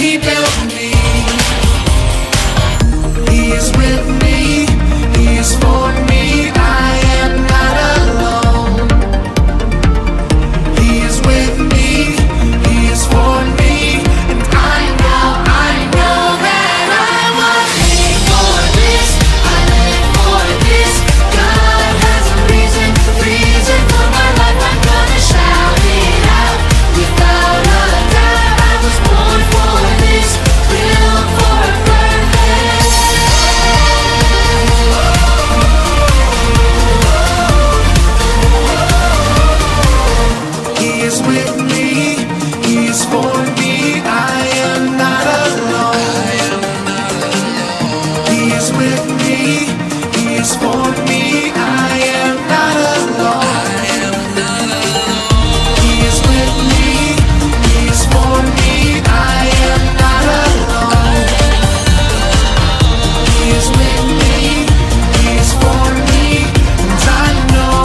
He built me. He is with me. He is for me. I am not alone. He is with me. He is for me. And I know that I was made for this. I live for this. God has a reason for my life. I'm gonna shout it out without a doubt. I was born for this, built for a purpose. He is with me, He is for me. I am not alone. He is with me, He is for me. I am not alone. He is with me, He is for me. I am not alone. He is with me, He is for me. And I know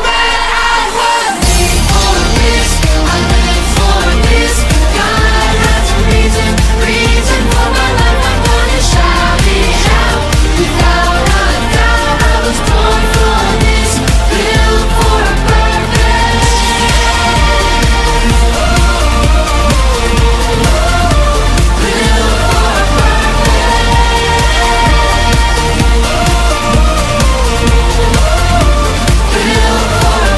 that I was made for this. I live for this. God has a reason for my life. I'm gonna shout it out without a doubt. I was born for this, built for a purpose. Built for a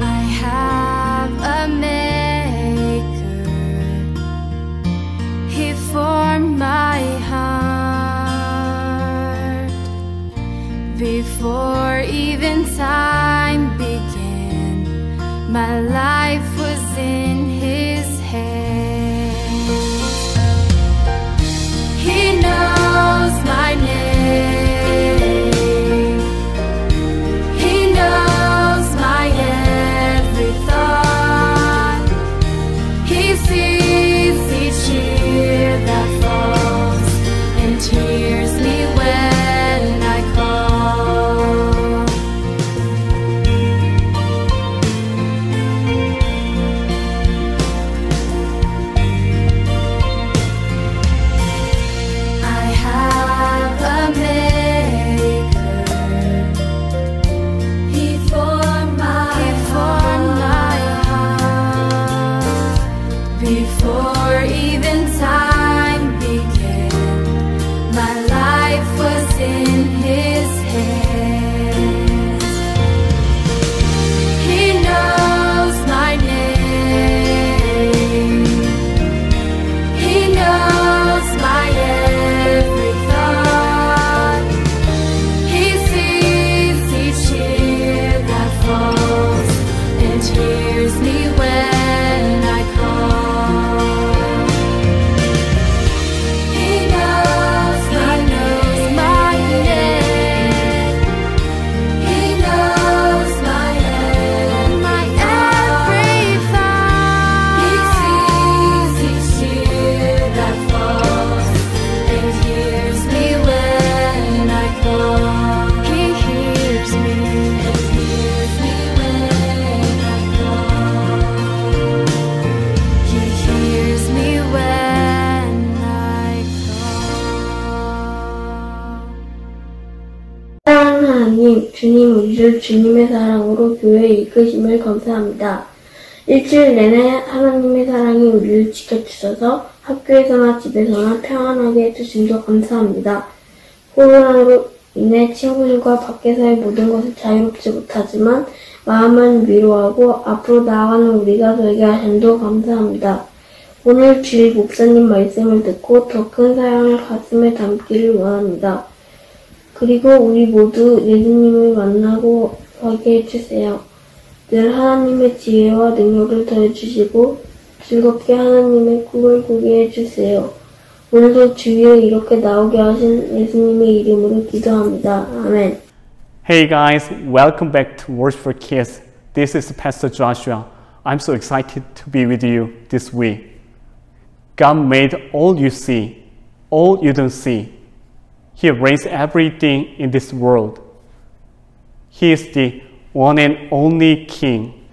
I have a maker. He formed my heart before even time began. My life was in His hands. He knows my name. He knows my every thought. He sees each tear that falls and hears me when I call. I have a maker. He formed my heart before even time began. My life was in His hands. He knows my name. He knows my every thought. He sees each tear that falls and hears me when I call. He knows my name. He knows my every thought. He sees each tear that falls and hears me when I call. He hears me and hears me when I call. He hears me when I call. 사랑하는 하나님, 주님 우리를 주님의 사랑으로 교회에 이끄심을 감사합니다. 일주일 내내 하나님의 사랑이 우리를 지켜주셔서 학교에서나 집에서나 평안하게 해주심도 감사합니다. 코로나로 인해 친구들과 밖에서의 모든 것을 자유롭지 못하지만 마음은 위로하고 앞으로 나아가는 우리가 되게 하심도 감사합니다. 오늘 주일 목사님 말씀을 듣고 더 큰 사랑을 가슴에 담기를 원합니다. 그리고 우리 모두 예수님을 만나고 가게 해주세요. 늘 하나님의 지혜와 능력을 더해주시고 즐겁게 하나님의 꿈을 꾸게 해주세요. 오늘도 주위에 이렇게 나오게 하신 예수님의 이름으로 기도합니다. 아멘. Hey guys, welcome back to Words for Kids. This is Pastor Joshua. I'm so excited to be with you this week. God made all you see, all you don't see. He reigns everything in this world. He is the one and only King.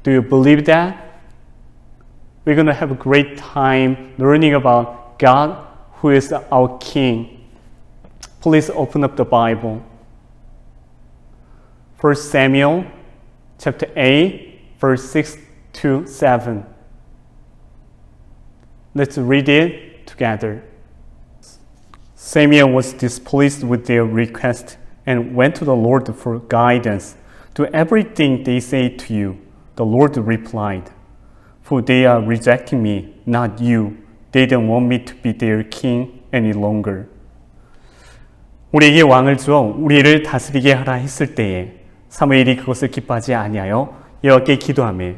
Do you believe that? We're going to have a great time learning about God, who is our King. Please open up the Bible. 1 Samuel chapter 8, verse 6 to 7. Let's read it together. Samuel was displeased with their request and went to the Lord for guidance. To everything they say to you, the Lord replied, for they are rejecting me, not you. They don't want me to be their king any longer. 우리에게 왕을 주어 우리를 다스리게 하라 했을 때에 사무엘이 그것을 기뻐하지 아니하여 여호와께 기도하매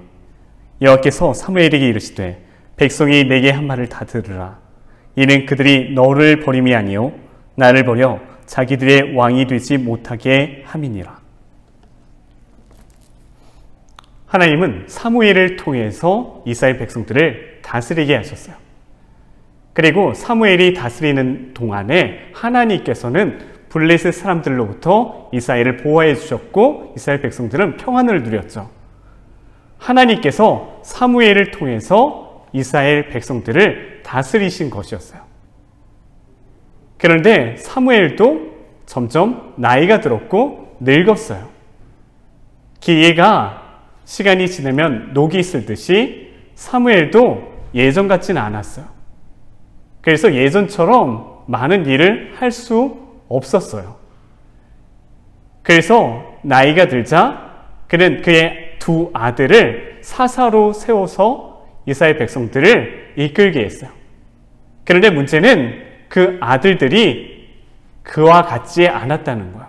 여호와께서 사무엘에게 이르시되 백성이 내게 한 말을 다 들으라. 이는 그들이 너를 버림이 아니요 나를 버려 자기들의 왕이 되지 못하게 함이니라. 하나님은 사무엘을 통해서 이스라엘 백성들을 다스리게 하셨어요. 그리고 사무엘이 다스리는 동안에 하나님께서는 블레셋 사람들로부터 이스라엘을 보호해 주셨고 이스라엘 백성들은 평안을 누렸죠. 하나님께서 사무엘을 통해서 이스라엘 백성들을 다스리신 것이었어요. 그런데 사무엘도 점점 나이가 들었고 늙었어요. 기회가 시간이 지나면 녹이 슬듯이 사무엘도 예전 같지는 않았어요. 그래서 예전처럼 많은 일을 할 수 없었어요. 그래서 나이가 들자 그는 그의 두 아들을 사사로 세워서 이스라엘 백성들을 이끌게 했어요. 그런데 문제는 그 아들들이 그와 같지 않았다는 거예요.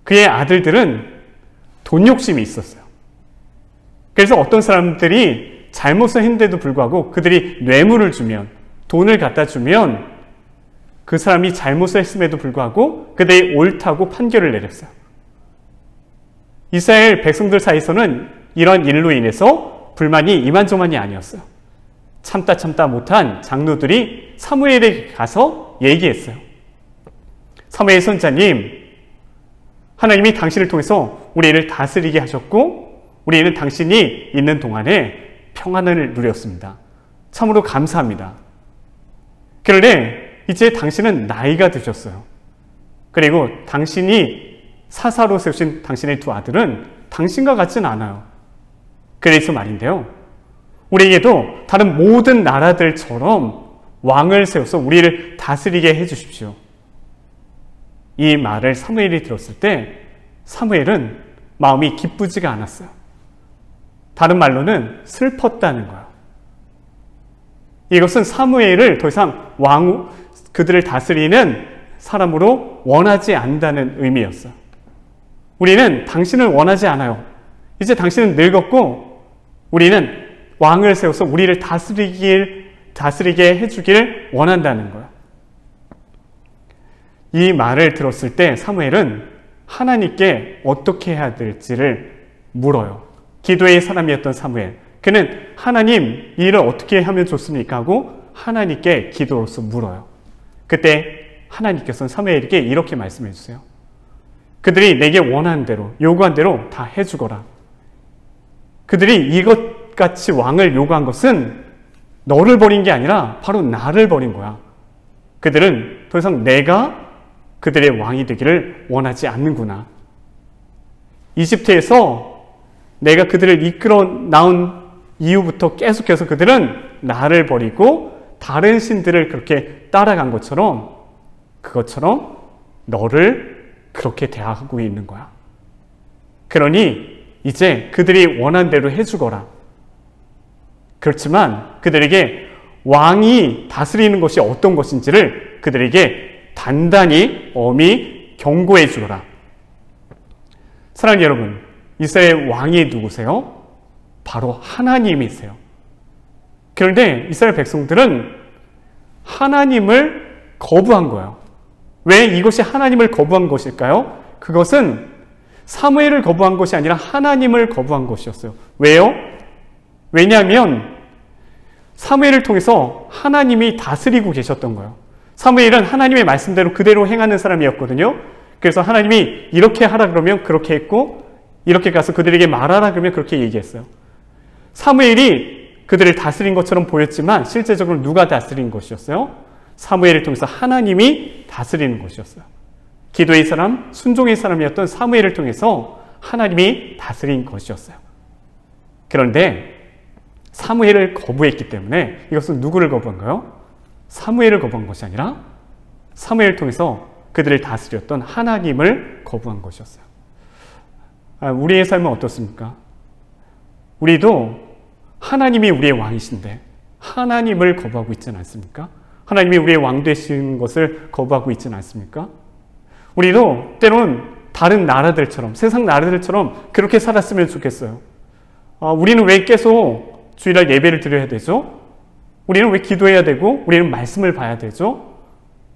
그의 아들들은 돈 욕심이 있었어요. 그래서 어떤 사람들이 잘못을 했는데도 불구하고 그들이 뇌물을 주면, 돈을 갖다 주면 그 사람이 잘못을 했음에도 불구하고 그들이 옳다고 판결을 내렸어요. 이스라엘 백성들 사이에서는 이런 일로 인해서 불만이 이만저만이 아니었어요. 참다 못한 장로들이 사무엘에게 가서 얘기했어요. 사무엘 선자님, 하나님이 당신을 통해서 우리를 다스리게 하셨고 우리는 당신이 있는 동안에 평안을 누렸습니다. 참으로 감사합니다. 그런데 이제 당신은 나이가 드셨어요. 그리고 당신이 사사로 세우신 당신의 두 아들은 당신과 같지는 않아요. 그래서 말인데요, 우리에게도 다른 모든 나라들처럼 왕을 세워서 우리를 다스리게 해주십시오. 이 말을 사무엘이 들었을 때 사무엘은 마음이 기쁘지가 않았어요. 다른 말로는 슬펐다는 거예요. 이것은 사무엘을 더 이상 그들을 다스리는 사람으로 원하지 않는다는 의미였어요. 우리는 당신을 원하지 않아요. 이제 당신은 늙었고 우리는 왕을 세워서 우리를 다스리게 해주길 원한다는 거예요. 이 말을 들었을 때 사무엘은 하나님께 어떻게 해야 될지를 물어요. 기도의 사람이었던 사무엘. 그는 하나님, 이 일을 어떻게 하면 좋습니까? 하고 하나님께 기도로서 물어요. 그때 하나님께서는 사무엘에게 이렇게 말씀해 주세요. 그들이 내게 원하는 대로, 요구한 대로 다 해주거라. 그들이 이것같이 왕을 요구한 것은 너를 버린 게 아니라 바로 나를 버린 거야. 그들은 더 이상 내가 그들의 왕이 되기를 원하지 않는구나. 이집트에서 내가 그들을 이끌어 나온 이후부터 계속해서 그들은 나를 버리고 다른 신들을 그렇게 따라간 것처럼 그것처럼 너를 그렇게 대하고 있는 거야. 그러니 이제 그들이 원한 대로 해주거라. 그렇지만 그들에게 왕이 다스리는 것이 어떤 것인지를 그들에게 단단히 엄히 경고해 주거라. 사랑하는 여러분, 이스라엘 왕이 누구세요? 바로 하나님이세요. 그런데 이스라엘 백성들은 하나님을 거부한 거예요. 왜 이것이 하나님을 거부한 것일까요? 그것은 사무엘을 거부한 것이 아니라 하나님을 거부한 것이었어요. 왜요? 왜냐하면 사무엘을 통해서 하나님이 다스리고 계셨던 거예요. 사무엘은 하나님의 말씀대로 그대로 행하는 사람이었거든요. 그래서 하나님이 이렇게 하라 그러면 그렇게 했고, 이렇게 가서 그들에게 말하라 그러면 그렇게 얘기했어요. 사무엘이 그들을 다스린 것처럼 보였지만 실제적으로 누가 다스린 것이었어요? 사무엘을 통해서 하나님이 다스리는 것이었어요. 기도의 사람, 순종의 사람이었던 사무엘을 통해서 하나님이 다스린 것이었어요. 그런데 사무엘을 거부했기 때문에 이것은 누구를 거부한가요? 사무엘을 거부한 것이 아니라 사무엘을 통해서 그들을 다스렸던 하나님을 거부한 것이었어요. 우리의 삶은 어떻습니까? 우리도 하나님이 우리의 왕이신데 하나님을 거부하고 있지는 않습니까? 하나님이 우리의 왕 되신 것을 거부하고 있지는 않습니까? 우리도 때로는 다른 나라들처럼, 세상 나라들처럼 그렇게 살았으면 좋겠어요. 우리는 왜 계속 주일날 예배를 드려야 되죠? 우리는 왜 기도해야 되고, 우리는 말씀을 봐야 되죠?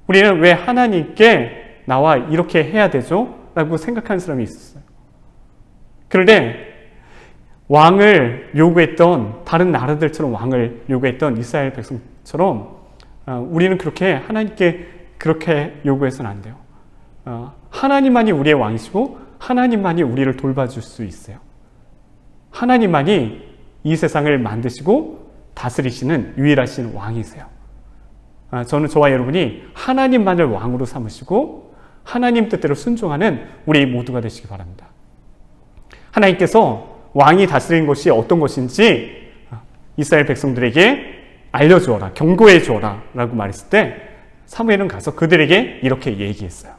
우리는 왜 하나님께 나와 이렇게 해야 되죠? 라고 생각하는 사람이 있었어요. 그런데 왕을 요구했던, 다른 나라들처럼 왕을 요구했던 이스라엘 백성처럼 우리는 그렇게 하나님께 그렇게 요구해서는 안 돼요. 하나님만이 우리의 왕이시고 하나님만이 우리를 돌봐줄 수 있어요. 하나님만이 이 세상을 만드시고 다스리시는 유일하신 왕이세요. 저는 저와 여러분이 하나님만을 왕으로 삼으시고 하나님 뜻대로 순종하는 우리 모두가 되시기 바랍니다. 하나님께서 왕이 다스리는 것이 어떤 것인지 이스라엘 백성들에게 알려주어라, 경고해 주어라 라고 말했을 때 사무엘은 가서 그들에게 이렇게 얘기했어요.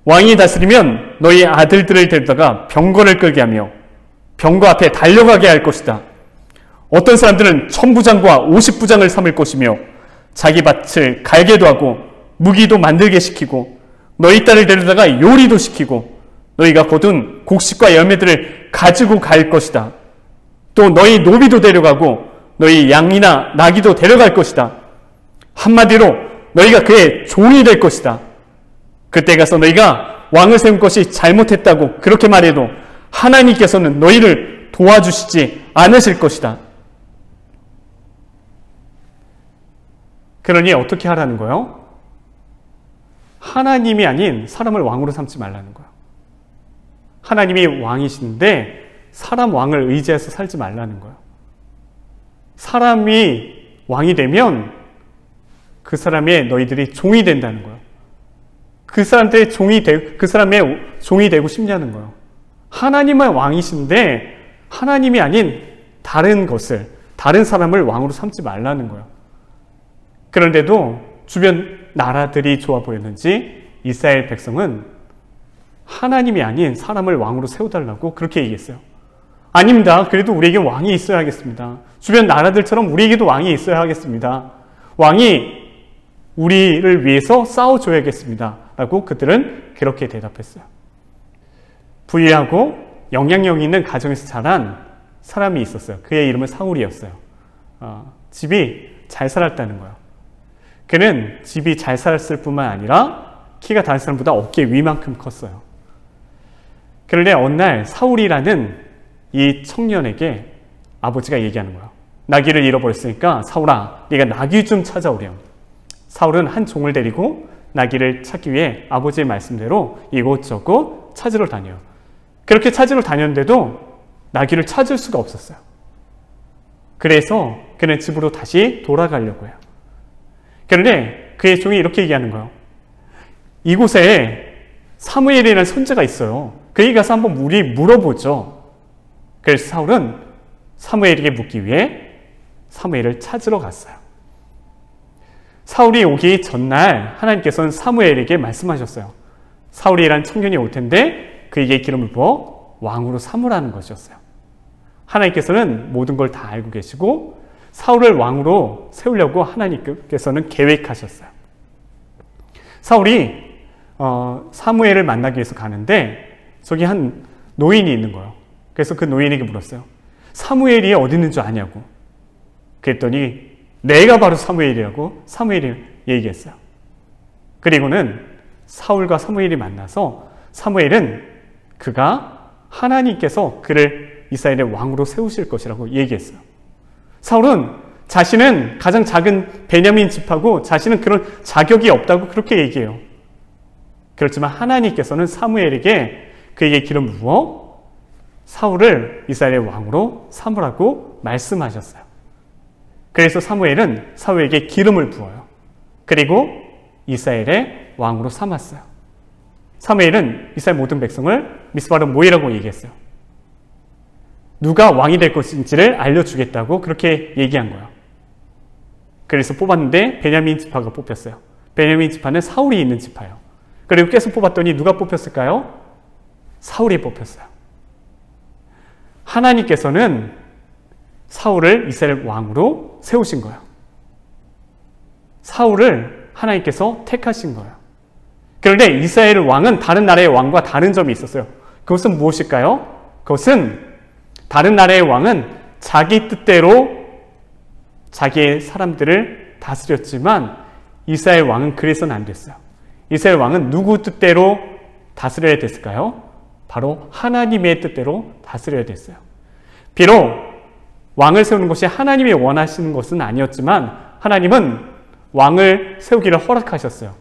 왕이 다스리면 너희 아들들을 데려다가 병거를 끌게 하며 병거 앞에 달려가게 할 것이다. 어떤 사람들은 1000부장과 50부장을 삼을 것이며 자기 밭을 갈게도 하고 무기도 만들게 시키고 너희 딸을 데려다가 요리도 시키고 너희가 거둔 곡식과 열매들을 가지고 갈 것이다. 또 너희 노비도 데려가고 너희 양이나 나귀도 데려갈 것이다. 한마디로 너희가 그의 종이 될 것이다. 그때 가서 너희가 왕을 세운 것이 잘못했다고 그렇게 말해도 하나님께서는 너희를 도와주시지 않으실 것이다. 그러니 어떻게 하라는 거예요? 하나님이 아닌 사람을 왕으로 삼지 말라는 거예요. 하나님이 왕이신데 사람 왕을 의지해서 살지 말라는 거예요. 사람이 왕이 되면 그 사람의 너희들이 종이 된다는 거예요. 그 사람의 종이 되고 싶냐는 거예요. 하나님은 왕이신데 하나님이 아닌 다른 것을, 다른 사람을 왕으로 삼지 말라는 거예요. 그런데도 주변 나라들이 좋아 보였는지 이스라엘 백성은 하나님이 아닌 사람을 왕으로 세워달라고 그렇게 얘기했어요. 아닙니다. 그래도 우리에게 왕이 있어야 하겠습니다. 주변 나라들처럼 우리에게도 왕이 있어야 하겠습니다. 왕이 우리를 위해서 싸워줘야겠습니다. 라고 그들은 그렇게 대답했어요. 부유하고 영향력 있는 가정에서 자란 사람이 있었어요. 그의 이름은 사울이었어요. 집이 잘 살았다는 거예요. 그는 집이 잘 살았을 뿐만 아니라 키가 다른 사람보다 어깨 위만큼 컸어요. 그런데 어느 날 사울이라는 이 청년에게 아버지가 얘기하는 거예요. 나귀를 잃어버렸으니까 사울아, 네가 나귀 좀 찾아오렴. 사울은 한 종을 데리고 나귀를 찾기 위해 아버지의 말씀대로 이곳저곳 찾으러 다녀요. 그렇게 찾으러 다녔는데도 나귀를 찾을 수가 없었어요. 그래서 그는 집으로 다시 돌아가려고 해요. 그런데 그의 종이 이렇게 얘기하는 거예요. 이곳에 사무엘이라는 선지자가 있어요. 그에게 가서 한번 우리 물어보죠. 그래서 사울은 사무엘에게 묻기 위해 사무엘을 찾으러 갔어요. 사울이 오기 전날 하나님께서는 사무엘에게 말씀하셨어요. 사울이라는 청년이 올 텐데 그에게 기름을 부어 왕으로 삼으라는 것이었어요. 하나님께서는 모든 걸 다 알고 계시고 사울을 왕으로 세우려고 하나님께서는 계획하셨어요. 사울이 사무엘을 만나기 위해서 가는데 저기 한 노인이 있는 거예요. 그래서 그 노인에게 물었어요. 사무엘이 어디 있는 줄 아냐고. 그랬더니 내가 바로 사무엘이라고 사무엘이 얘기했어요. 그리고는 사울과 사무엘이 만나서 사무엘은 그가 하나님께서 그를 이스라엘의 왕으로 세우실 것이라고 얘기했어요. 사울은 자신은 가장 작은 베냐민 지파고 자신은 그런 자격이 없다고 그렇게 얘기해요. 그렇지만 하나님께서는 사무엘에게 그에게 기름 부어 사울을 이스라엘의 왕으로 삼으라고 말씀하셨어요. 그래서 사무엘은 사울에게 기름을 부어요. 그리고 이스라엘의 왕으로 삼았어요. 사무엘은 이스라엘 모든 백성을 미스바로 모이라고 얘기했어요. 누가 왕이 될 것인지를 알려주겠다고 그렇게 얘기한 거예요. 그래서 뽑았는데 베냐민 지파가 뽑혔어요. 베냐민 지파는 사울이 있는 지파예요. 그리고 계속 뽑았더니 누가 뽑혔을까요? 사울이 뽑혔어요. 하나님께서는 사울을 이스라엘 왕으로 세우신 거예요. 사울을 하나님께서 택하신 거예요. 그런데 이스라엘 왕은 다른 나라의 왕과 다른 점이 있었어요. 그것은 무엇일까요? 그것은 다른 나라의 왕은 자기 뜻대로 자기의 사람들을 다스렸지만 이스라엘 왕은 그래서는 안 됐어요. 이스라엘 왕은 누구 뜻대로 다스려야 됐을까요? 바로 하나님의 뜻대로 다스려야 됐어요. 비록 왕을 세우는 것이 하나님이 원하시는 것은 아니었지만 하나님은 왕을 세우기를 허락하셨어요.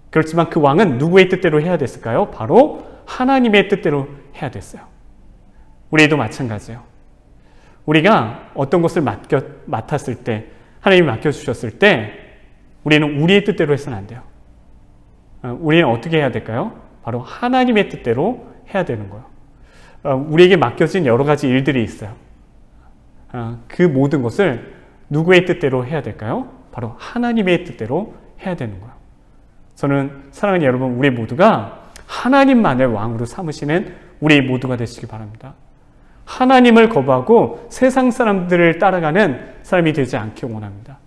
그렇지만 그 왕은 누구의 뜻대로 해야 됐을까요? 바로 하나님의 뜻대로 해야 됐어요. 우리도 마찬가지예요. 우리가 어떤 것을 맡았을 때, 하나님이 맡겨주셨을 때 우리는 우리의 뜻대로 해서는 안 돼요. 우리는 어떻게 해야 될까요? 바로 하나님의 뜻대로 해야 되는 거예요. 우리에게 맡겨진 여러 가지 일들이 있어요. 그 모든 것을 누구의 뜻대로 해야 될까요? 바로 하나님의 뜻대로 해야 되는 거예요. 저는 사랑하는 여러분, 우리 모두가 하나님만을 왕으로 삼으시는 우리 모두가 되시기 바랍니다. 하나님을 거부하고 세상 사람들을 따라가는 사람이 되지 않기 원합니다.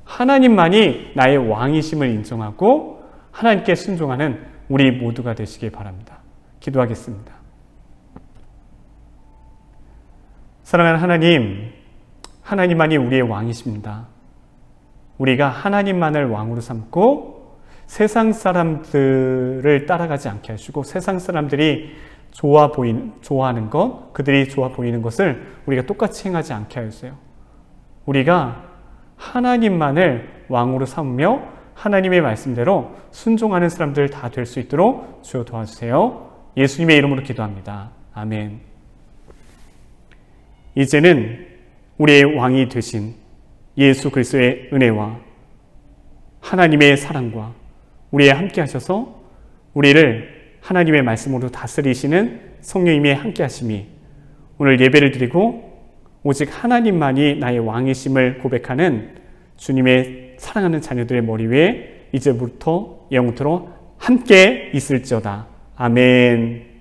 하나님만이 나의 왕이심을 인정하고 하나님께 순종하는 우리 모두가 되시기 바랍니다. 기도하겠습니다. 사랑하는 하나님, 하나님만이 우리의 왕이십니다. 우리가 하나님만을 왕으로 삼고 세상 사람들을 따라가지 않게 하시고 세상 사람들이 좋아하는 것, 그들이 좋아 보이는 것을 우리가 똑같이 행하지 않게 하세요. 우리가 하나님만을 왕으로 삼으며 하나님의 말씀대로 순종하는 사람들 다 될 수 있도록 주여 도와주세요. 예수님의 이름으로 기도합니다. 아멘. 이제는 우리의 왕이 되신 예수 그리스도의 은혜와 하나님의 사랑과 우리에 함께 하셔서 우리를 하나님의 말씀으로 다스리시는 성령님의 함께 하심이 오늘 예배를 드리고 오직 하나님만이 나의 왕이심을 고백하는 주님의 사랑하는 자녀들의 머리 위에 이제부터 영원토록 함께 있을지어다. 아멘.